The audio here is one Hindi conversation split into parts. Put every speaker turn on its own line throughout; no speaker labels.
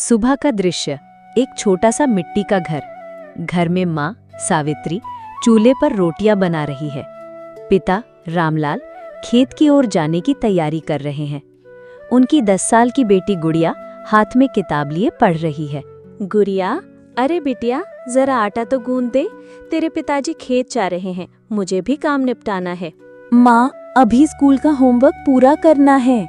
सुबह का दृश्य, एक छोटा सा मिट्टी का घर। घर में माँ सावित्री चूल्हे पर रोटियां बना रही है। पिता रामलाल खेत की ओर जाने की तैयारी कर रहे हैं। उनकी 10 साल की बेटी गुड़िया हाथ में किताब लिए पढ़ रही है।
गुड़िया, अरे बिटिया, जरा आटा तो गूंद दे। तेरे पिताजी खेत जा रहे हैं, मुझे भी काम निपटाना है।
माँ, अभी स्कूल का होमवर्क पूरा करना है।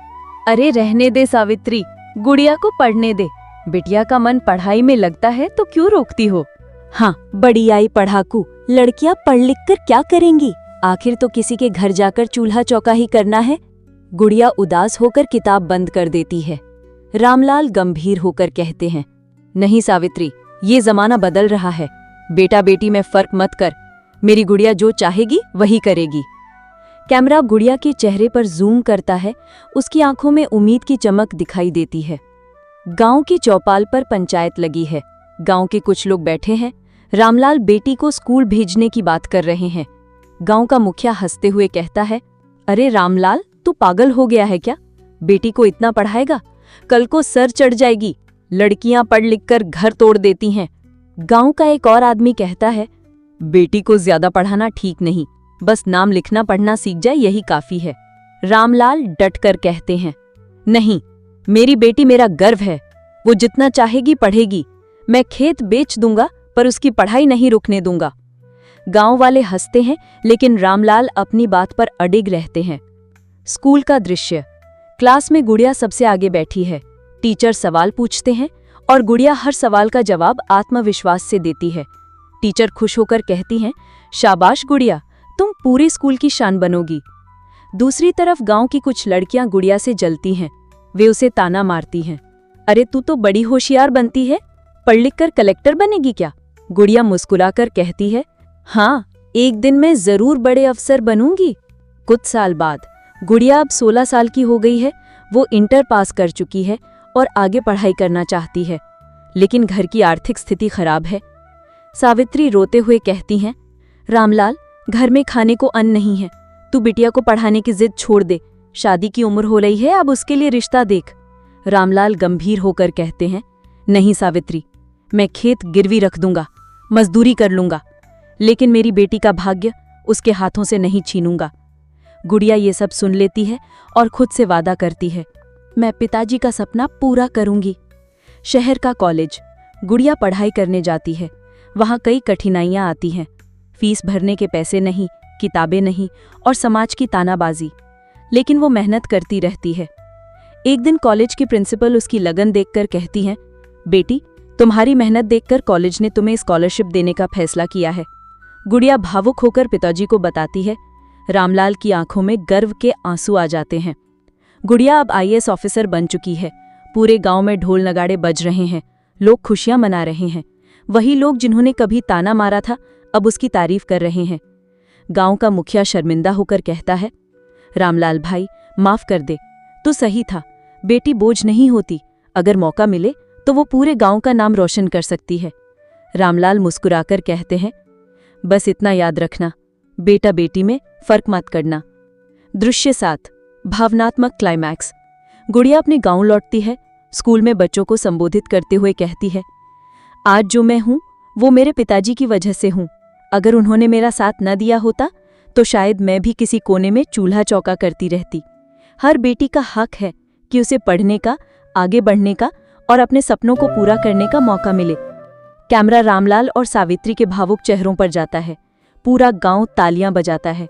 अरे रहने दे सावित्री, गुड़िया को पढ़ने दे। बिटिया का मन पढ़ाई में लगता है तो क्यों रोकती हो?
हाँ, बड़ी आई पढ़ाकू, लड़कियां पढ़ लिख कर क्या करेंगी? आखिर तो किसी के घर जाकर चूल्हा चौका ही करना है। गुड़िया उदास होकर किताब बंद कर देती है। रामलाल गंभीर होकर कहते हैं,
नहीं सावित्री, ये जमाना बदल रहा है। बेटा बेटी में फर्क मत कर। मेरी गुड़िया जो चाहेगी वही करेगी। कैमरा गुड़िया के चेहरे पर जूम करता है। उसकी आंखों में उम्मीद की चमक दिखाई देती है। गांव की चौपाल पर पंचायत लगी है। गांव के कुछ लोग बैठे हैं। रामलाल बेटी को स्कूल भेजने की बात कर रहे हैं। गांव का मुखिया हंसते हुए कहता है, अरे रामलाल, तू पागल हो गया है क्या? बेटी को इतना पढ़ाएगा? कल को सर चढ़ जाएगी। लड़कियां पढ़ लिख कर घर तोड़ देती हैं। गांव का एक और आदमी कहता है, बेटी को ज्यादा पढ़ाना ठीक नहीं, बस नाम लिखना पढ़ना सीख जाए यही काफी है। रामलाल डटकर कहते हैं, नहीं, मेरी बेटी मेरा गर्व है। वो जितना चाहेगी पढ़ेगी। मैं खेत बेच दूंगा पर उसकी पढ़ाई नहीं रुकने दूंगा। गांव वाले हंसते हैं, लेकिन रामलाल अपनी बात पर अडिग रहते हैं। स्कूल का दृश्य, क्लास में गुड़िया सबसे आगे बैठी है। टीचर सवाल पूछते हैं और गुड़िया हर सवाल का जवाब आत्मविश्वास से देती है। टीचर खुश होकर कहती हैं, शाबाश गुड़िया, तुम पूरे स्कूल की शान बनोगी। दूसरी तरफ गांव की कुछ लड़कियां गुड़िया से जलती हैं। वे उसे ताना मारती हैं, अरे तू तो बड़ी होशियार बनती है, पढ़ लिख कर कलेक्टर बनेगी क्या? गुड़िया मुस्कुराकर कहती है, हाँ, एक दिन मैं जरूर बड़े अफसर बनूंगी। कुछ साल बाद गुड़िया अब 16 साल की हो गई है। वो इंटर पास कर चुकी है और आगे पढ़ाई करना चाहती है, लेकिन घर की आर्थिक स्थिति खराब है। सावित्री रोते हुए कहती हैं, रामलाल, घर में खाने को अन्न नहीं है। तू बिटिया को पढ़ाने की जिद छोड़ दे। शादी की उम्र हो रही है, अब उसके लिए रिश्ता देख। रामलाल गंभीर होकर कहते हैं, नहीं सावित्री, मैं खेत गिरवी रख दूंगा, मजदूरी कर लूंगा, लेकिन मेरी बेटी का भाग्य उसके हाथों से नहीं छीनूंगा। गुड़िया ये सब सुन लेती है और खुद से वादा करती है, मैं पिताजी का सपना पूरा करूंगी। शहर का कॉलेज, गुड़िया पढ़ाई करने जाती है। वहां कई कठिनाइयां आती हैं। फीस भरने के पैसे नहीं, किताबें नहीं और समाज की तानाबाजी, लेकिन वो मेहनत करती रहती है। एक दिन कॉलेज की प्रिंसिपल उसकी लगन देखकर कहती हैं, बेटी, तुम्हारी मेहनत देखकर कॉलेज ने तुम्हें स्कॉलरशिप देने का फैसला किया है। गुड़िया भावुक होकर पिताजी को बताती है। रामलाल की आंखों में गर्व के आंसू आ जाते हैं। गुड़िया अब IAS ऑफिसर बन चुकी है। पूरे गांव में ढोल नगाड़े बज रहे हैं। लोग खुशियां मना रहे हैं। वही लोग जिन्होंने कभी ताना मारा था, अब उसकी तारीफ कर रहे हैं। गांव का मुखिया शर्मिंदा होकर कहता है, रामलाल भाई, माफ कर दे, तू सही था। बेटी बोझ नहीं होती। अगर मौका मिले तो वो पूरे गांव का नाम रोशन कर सकती है। रामलाल मुस्कुराकर कहते हैं, बस इतना याद रखना, बेटा बेटी में फर्क मत करना। दृश्य 7, भावनात्मक क्लाइमैक्स। गुड़िया अपने गांव लौटती है। स्कूल में बच्चों को संबोधित करते हुए कहती है, आज जो मैं हूं वो मेरे पिताजी की वजह से हूं। अगर उन्होंने मेरा साथ न दिया होता तो शायद मैं भी किसी कोने में चूल्हा चौका करती रहती। हर बेटी का हक है कि उसे पढ़ने का, आगे बढ़ने का और अपने सपनों को पूरा करने का मौका मिले। कैमरा रामलाल और सावित्री के भावुक चेहरों पर जाता है। पूरा गांव तालियां बजाता है।